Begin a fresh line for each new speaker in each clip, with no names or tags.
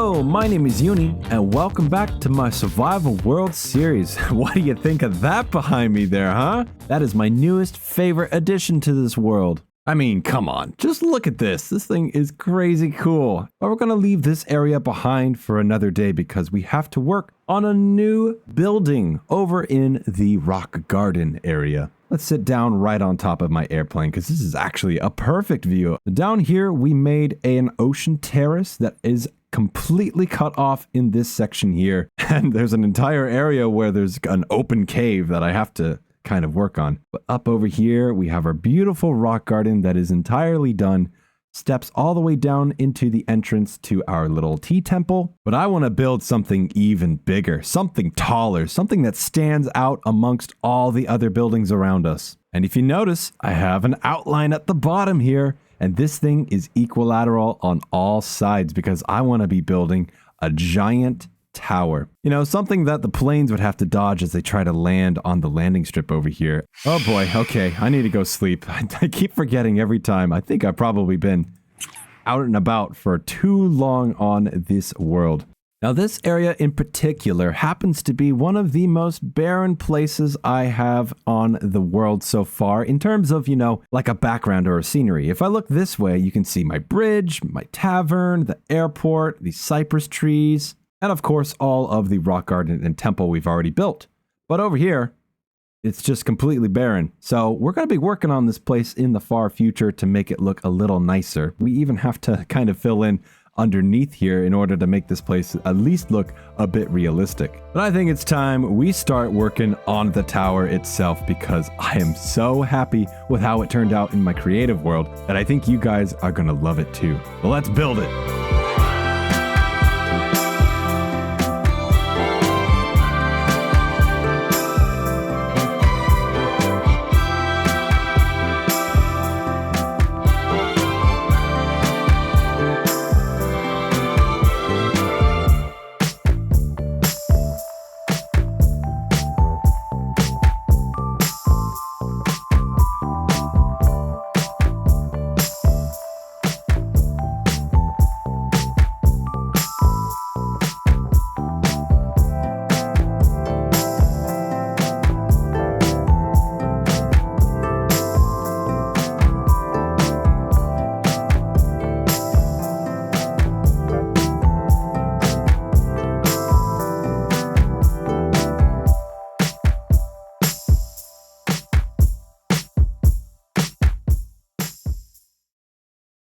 Hello, my name is Uni, and welcome back to my Survival World series. What do you think of that behind me there, huh? That is my newest favorite addition to this world. I mean, come on, just look at this. This thing is crazy cool. But we're gonna leave this area behind for another day because we have to work on a new building over in the rock garden area. Let's sit down right on top of my airplane because this is actually a perfect view. Down here, we made an ocean terrace that is completely cut off in this section here. And there's an entire area where there's an open cave that I have to kind of work on. But up over here, we have our beautiful rock garden that is entirely done. Steps all the way down into the entrance to our little tea temple. But I want to build something even bigger, something taller, something that stands out amongst all the other buildings around us. And if you notice, I have an outline at the bottom here. And this thing is equilateral on all sides because I want to be building a giant tower. You know, something that the planes would have to dodge as they try to land on the landing strip over here. Oh boy, okay, I need to go sleep. I keep forgetting every time. I think I've probably been out and about for too long on this world. Now this area in particular happens to be one of the most barren places I have on the world so far in terms of, you know, like a background or a scenery. If I look this way, you can see my bridge, my tavern, the airport, the cypress trees, and of course all of the rock garden and temple we've already built. But over here, it's just completely barren. So we're going to be working on this place in the far future to make it look a little nicer. We even have to kind of fill in underneath here in order to make this place at least look a bit realistic. But I think it's time we start working on the tower itself because I am so happy with how it turned out in my creative world that I think you guys are gonna love it too. Well, let's build it.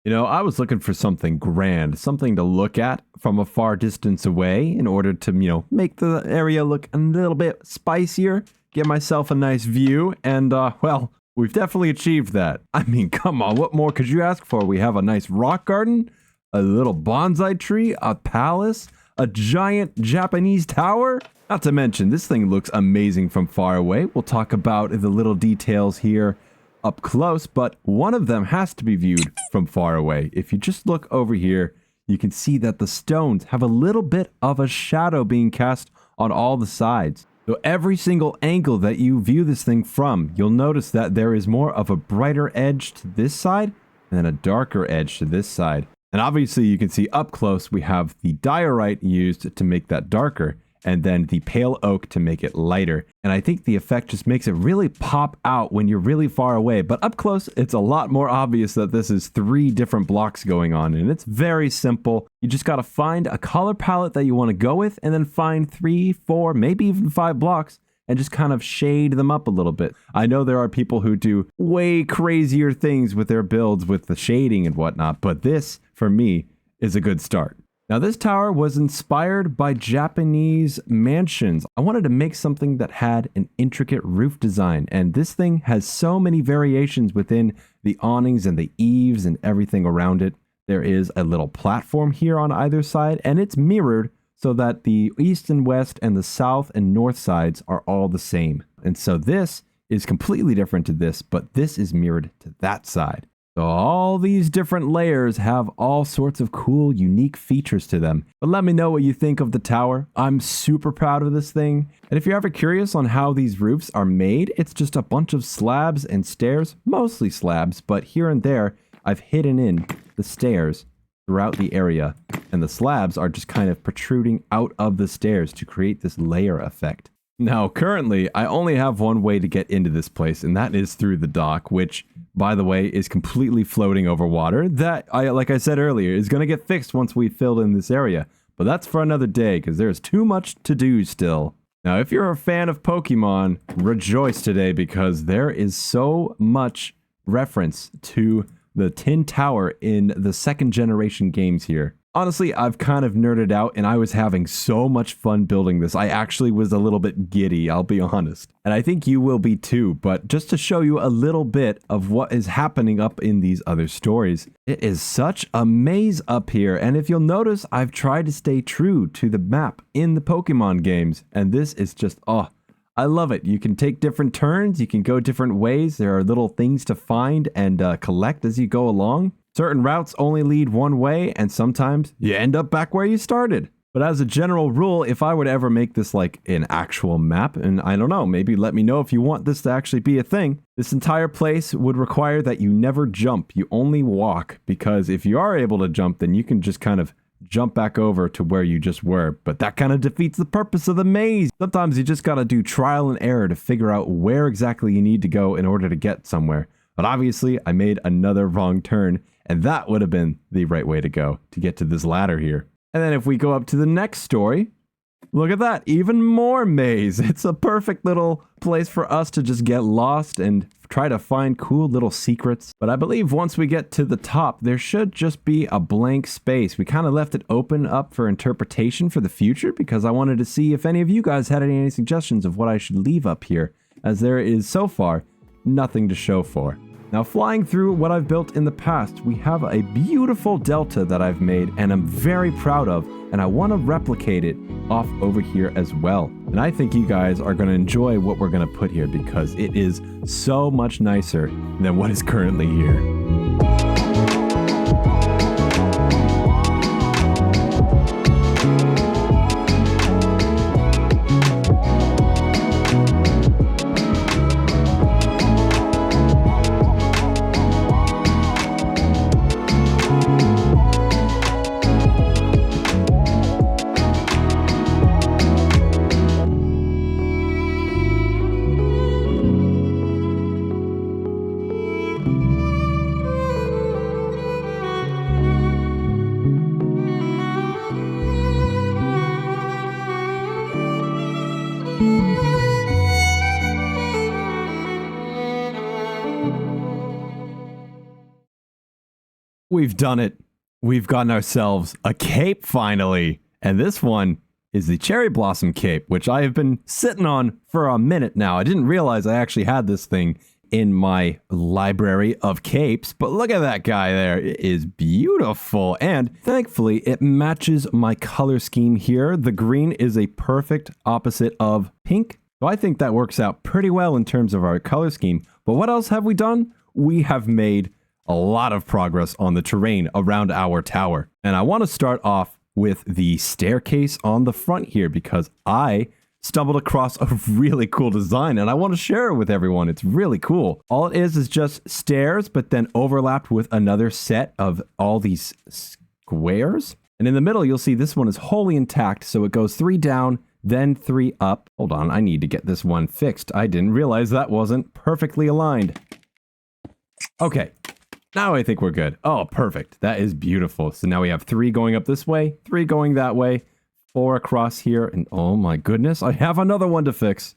You know, I was looking for something grand, something to look at from a far distance away in order to, you know, make the area look a little bit spicier, get myself a nice view, and, well, we've definitely achieved that. I mean, come on, what more could you ask for? We have a nice rock garden, a little bonsai tree, a palace, a giant Japanese tower. Not to mention, this thing looks amazing from far away. We'll talk about the little details here up close, but one of them has to be viewed from far away. If you just look over here, you can see that the stones have a little bit of a shadow being cast on all the sides. So every single angle that you view this thing from, you'll notice that there is more of a brighter edge to this side and then a darker edge to this side. And obviously you can see up close, we have the diorite used to make that darker, and then the pale oak to make it lighter. And I think the effect just makes it really pop out when you're really far away. But up close, it's a lot more obvious that this is 3 different blocks going on. And it's very simple. You just got to find a color palette that you want to go with, and then find 3, 4, maybe even 5 blocks and just kind of shade them up a little bit. I know there are people who do way crazier things with their builds with the shading and whatnot, but this, for me, is a good start. Now this tower was inspired by Japanese mansions. I wanted to make something that had an intricate roof design, and this thing has so many variations within the awnings and the eaves and everything around it. There is a little platform here on either side, and it's mirrored so that the east and west and the south and north sides are all the same. And so this is completely different to this, but this is mirrored to that side. So all these different layers have all sorts of cool, unique features to them. But let me know what you think of the tower. I'm super proud of this thing. And if you're ever curious on how these roofs are made, it's just a bunch of slabs and stairs, mostly slabs, but here and there, I've hidden in the stairs throughout the area, and the slabs are just kind of protruding out of the stairs to create this layer effect. Now, currently, I only have one way to get into this place, and that is through the dock, which, by the way, is completely floating over water. That, like I said earlier, is going to get fixed once we fill in this area. But that's for another day, because there's too much to do still. Now, if you're a fan of Pokemon, rejoice today, because there is so much reference to the Tin Tower in the second generation games here. Honestly, I've kind of nerded out and I was having so much fun building this. I actually was a little bit giddy, I'll be honest. And I think you will be too, but just to show you a little bit of what is happening up in these other stories, it is such a maze up here. And if you'll notice, I've tried to stay true to the map in the Pokemon games. And this is just, oh, I love it. You can take different turns, you can go different ways. There are little things to find and collect as you go along. Certain routes only lead one way, and sometimes you end up back where you started. But as a general rule, if I were to ever make this like an actual map, and I don't know, maybe let me know if you want this to actually be a thing, this entire place would require that you never jump, you only walk, because if you are able to jump, then you can just kind of jump back over to where you just were. But that kind of defeats the purpose of the maze. Sometimes you just gotta do trial and error to figure out where exactly you need to go in order to get somewhere. But obviously, I made another wrong turn, and that would have been the right way to go to get to this ladder here. And then if we go up to the next story, look at that, even more maze. It's a perfect little place for us to just get lost and try to find cool little secrets. But I believe once we get to the top, there should just be a blank space. We kind of left it open up for interpretation for the future because I wanted to see if any of you guys had any suggestions of what I should leave up here, as there is so far nothing to show for. Now, flying through what I've built in the past, we have a beautiful delta that I've made and I'm very proud of, and I want to replicate it off over here as well. And I think you guys are going to enjoy what we're going to put here because it is so much nicer than what is currently here. We've done it. We've gotten ourselves a cape finally. And this one is the cherry blossom cape, which I have been sitting on for a minute now. I didn't realize I actually had this thing in my library of capes, but look at that guy there. It is beautiful. And thankfully it matches my color scheme here. The green is a perfect opposite of pink. So I think that works out pretty well in terms of our color scheme. But what else have we done? We have made a lot of progress on the terrain around our tower. And I want to start off with the staircase on the front here because I stumbled across a really cool design and I want to share it with everyone. It's really cool. All it is just stairs, but then overlapped with another set of all these squares. And in the middle, you'll see this one is wholly intact. So it goes 3 down, then 3 up. Hold on, I need to get this one fixed. I didn't realize that wasn't perfectly aligned. Okay. Now I think we're good. Oh, perfect. That is beautiful. So now we have 3 going up this way, 3 going that way, 4 across here, and oh my goodness, I have another one to fix.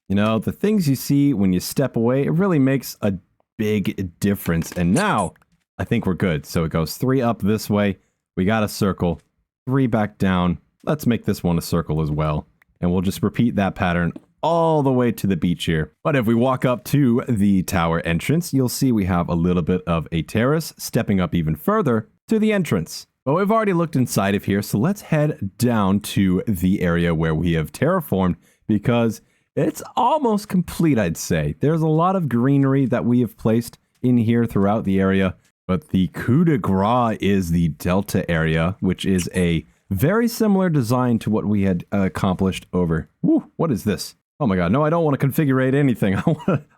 You know, the things you see when you step away, it really makes a big difference. And now I think we're good. So it goes 3 up this way. We got a circle, 3 back down. Let's make this one a circle as well. And we'll just repeat that pattern all the way to the beach here. But if we walk up to the tower entrance, you'll see we have a little bit of a terrace stepping up even further to the entrance. But we've already looked inside of here, so let's head down to the area where we have terraformed because it's almost complete, I'd say. There's a lot of greenery that we have placed in here throughout the area, but the coup de grace is the delta area, which is a very similar design to what we had accomplished over. Woo, what is this? Oh my god, no, I don't want to configure anything.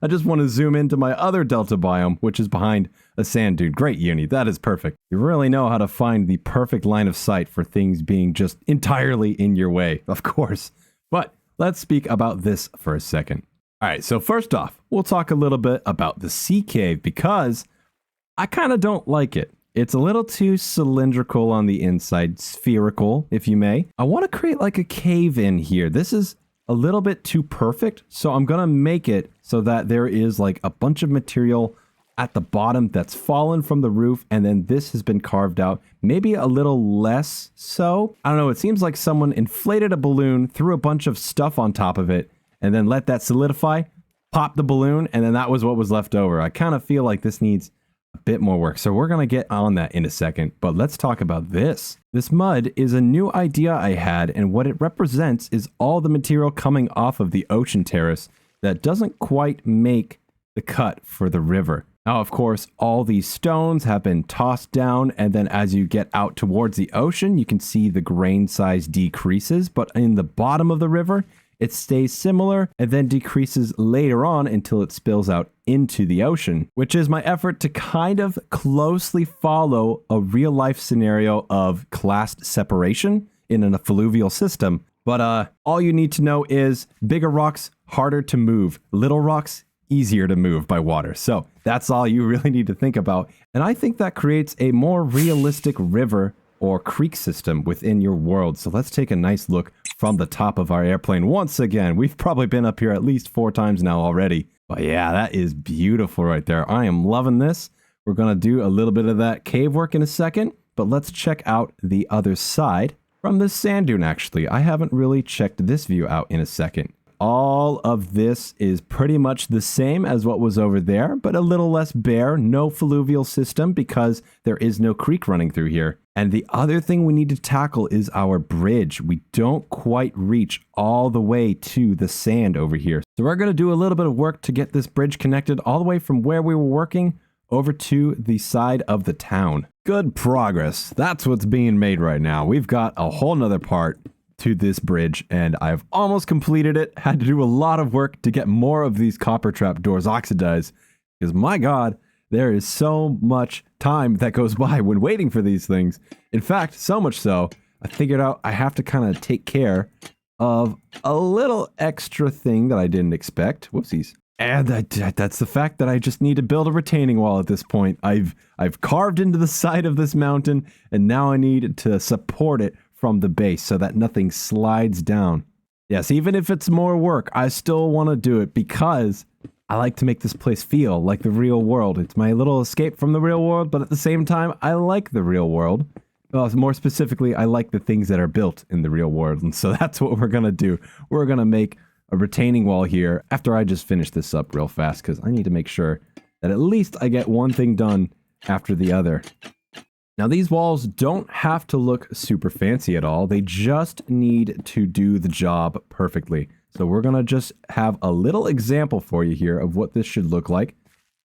I just want to zoom into my other delta biome, which is behind a sand dune. Great, Uni, that is perfect. You really know how to find the perfect line of sight for things being just entirely in your way, of course. But let's speak about this for a second. All right, so first off, we'll talk a little bit about the sea cave because I kind of don't like it. It's a little too cylindrical on the inside, spherical, if you may. I want to create like a cave in here. This is a little bit too perfect, so I'm gonna make it so that there is like a bunch of material at the bottom that's fallen from the roof, and then this has been carved out, maybe a little less so. I don't know, it seems like someone inflated a balloon, threw a bunch of stuff on top of it, and then let that solidify, pop the balloon, and then that was what was left over. I kind of feel like this needs a bit more work, so we're gonna get on that in a second, but let's talk about this. This mud is a new idea I had, and what it represents is all the material coming off of the ocean terrace that doesn't quite make the cut for the river. Now, of course, all these stones have been tossed down, and then as you get out towards the ocean, you can see the grain size decreases, but in the bottom of the river, it stays similar and then decreases later on until it spills out into the ocean, which is my effort to kind of closely follow a real life scenario of classed separation in a fluvial system. But all you need to know is bigger rocks, harder to move. Little rocks, easier to move by water. So that's all you really need to think about. And I think that creates a more realistic river or creek system within your world. So let's take a nice look from the top of our airplane once again. We've probably been up here at least 4 times now already. But yeah, that is beautiful right there. I am loving this. We're going to do a little bit of that cave work in a second, but let's check out the other side from this sand dune actually. I haven't really checked this view out in a second. All of this is pretty much the same as what was over there, but a little less bare, no fluvial system because there is no creek running through here. And the other thing we need to tackle is our bridge. We don't quite reach all the way to the sand over here. So we're going to do a little bit of work to get this bridge connected all the way from where we were working over to the side of the town. Good progress. That's what's being made right now. We've got a whole nother part to this bridge and I've almost completed it. Had to do a lot of work to get more of these copper trap doors oxidized because my god, there is so much time that goes by when waiting for these things. In fact, so much so, I figured out I have to kind of take care of a little extra thing that I didn't expect. Whoopsies. And that's the fact that I just need to build a retaining wall at this point. I've carved into the side of this mountain and now I need to support it from the base so that nothing slides down. Yes, even if it's more work, I still want to do it because I like to make this place feel like the real world. It's my little escape from the real world, but at the same time, I like the real world. Well, more specifically, I like the things that are built in the real world. And so that's what we're going to do. We're going to make a retaining wall here after I just finish this up real fast because I need to make sure that at least I get one thing done after the other. Now, these walls don't have to look super fancy at all. They just need to do the job perfectly. So we're going to just have a little example for you here of what this should look like.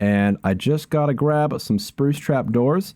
And I just got to grab some spruce trap doors.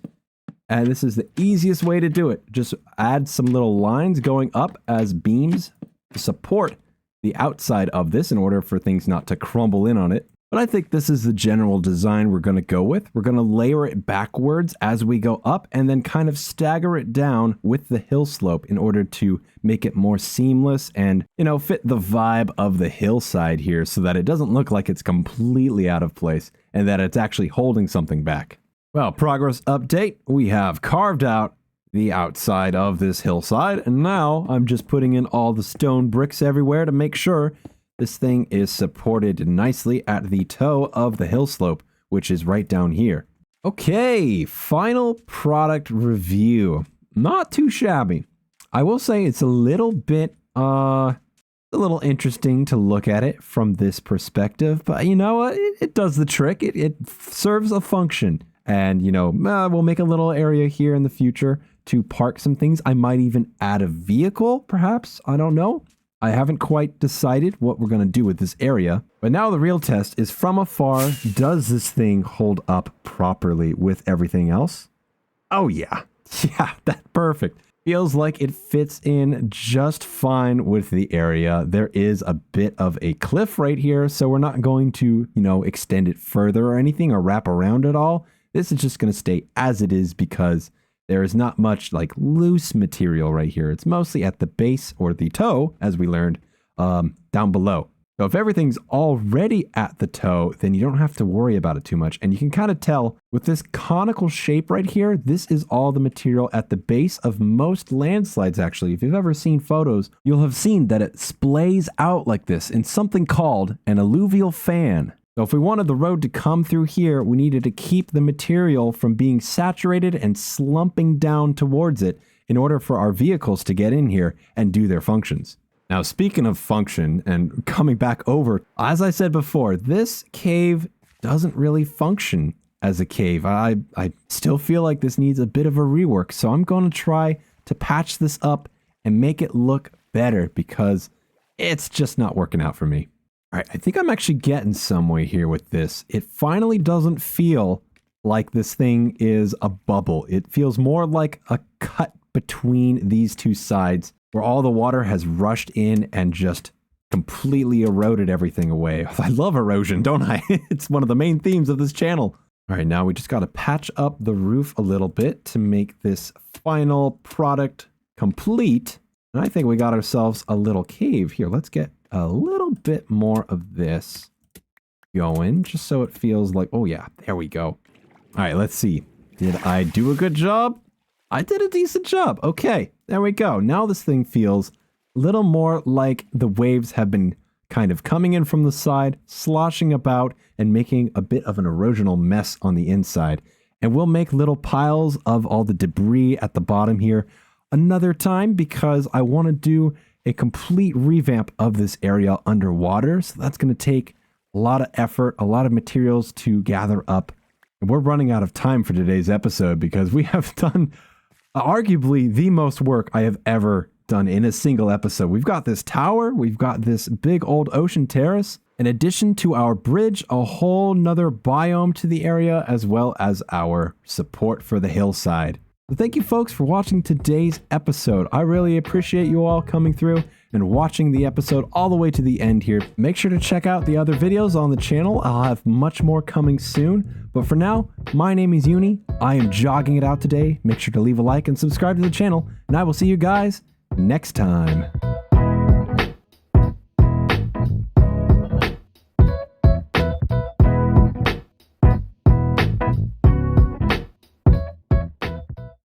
And this is the easiest way to do it. Just add some little lines going up as beams to support the outside of this in order for things not to crumble in on it. But I think this is the general design we're going to go with. We're going to layer it backwards as we go up and then kind of stagger it down with the hill slope in order to make it more seamless and, you know, fit the vibe of the hillside here so that it doesn't look like it's completely out of place and that it's actually holding something back. Well, progress update. We have carved out the outside of this hillside and now I'm just putting in all the stone bricks everywhere to make sure this thing is supported nicely at the toe of the hill slope, which is right down here. Okay, final product review. Not too shabby. I will say it's a little bit, a little interesting to look at it from this perspective, but you know what? It does the trick. It serves a function. And, you know, we'll make a little area here in the future to park some things. I might even add a vehicle, perhaps. I don't know. I haven't quite decided what we're going to do with this area, but now the real test is from afar. Does this thing hold up properly with everything else? Oh yeah. Yeah, that's perfect. Feels like it fits in just fine with the area. There is a bit of a cliff right here, so we're not going to, extend it further or anything or wrap around it all. This is just going to stay as it is because there is not much like loose material right here. It's mostly at the base or the toe, as we learned, down below. So if everything's already at the toe, then you don't have to worry about it too much. And you can kind of tell with this conical shape right here, this is all the material at the base of most landslides, actually. If you've ever seen photos, you'll have seen that it splays out like this in something called an alluvial fan. So if we wanted the road to come through here, we needed to keep the material from being saturated and slumping down towards it in order for our vehicles to get in here and do their functions. Now, speaking of function and coming back over, as I said before, this cave doesn't really function as a cave. I still feel like this needs a bit of a rework, so I'm going to try to patch this up and make it look better because it's just not working out for me. All right, I think I'm actually getting somewhere here with this. It finally doesn't feel like this thing is a bubble. It feels more like a cut between these two sides, where all the water has rushed in and just completely eroded everything away. I love erosion, don't I? It's one of the main themes of this channel. All right, now we just got to patch up the roof a little bit to make this final product complete. And I think we got ourselves a little cave here. Let's get a little bit more of this going, just so it feels like, oh yeah, there we go. All right, let's see. Did I do a good job? I did a decent job. Okay, there we go. Now this thing feels a little more like the waves have been kind of coming in from the side, sloshing about, and making a bit of an erosional mess on the inside. And we'll make little piles of all the debris at the bottom here another time because I want to do a complete revamp of this area underwater. So that's going to take a lot of effort, a lot of materials to gather up. And we're running out of time for today's episode because we have done arguably the most work I have ever done in a single episode. We've got this tower, we've got this big old ocean terrace, in addition to our bridge, a whole nother biome to the area, as well as our support for the hillside. So thank you folks for watching today's episode. I really appreciate you all coming through and watching the episode all the way to the end here. Make sure to check out the other videos on the channel. I'll have much more coming soon. But for now, my name is Uni. I am jogging it out today. Make sure to leave a like and subscribe to the channel. And I will see you guys next time.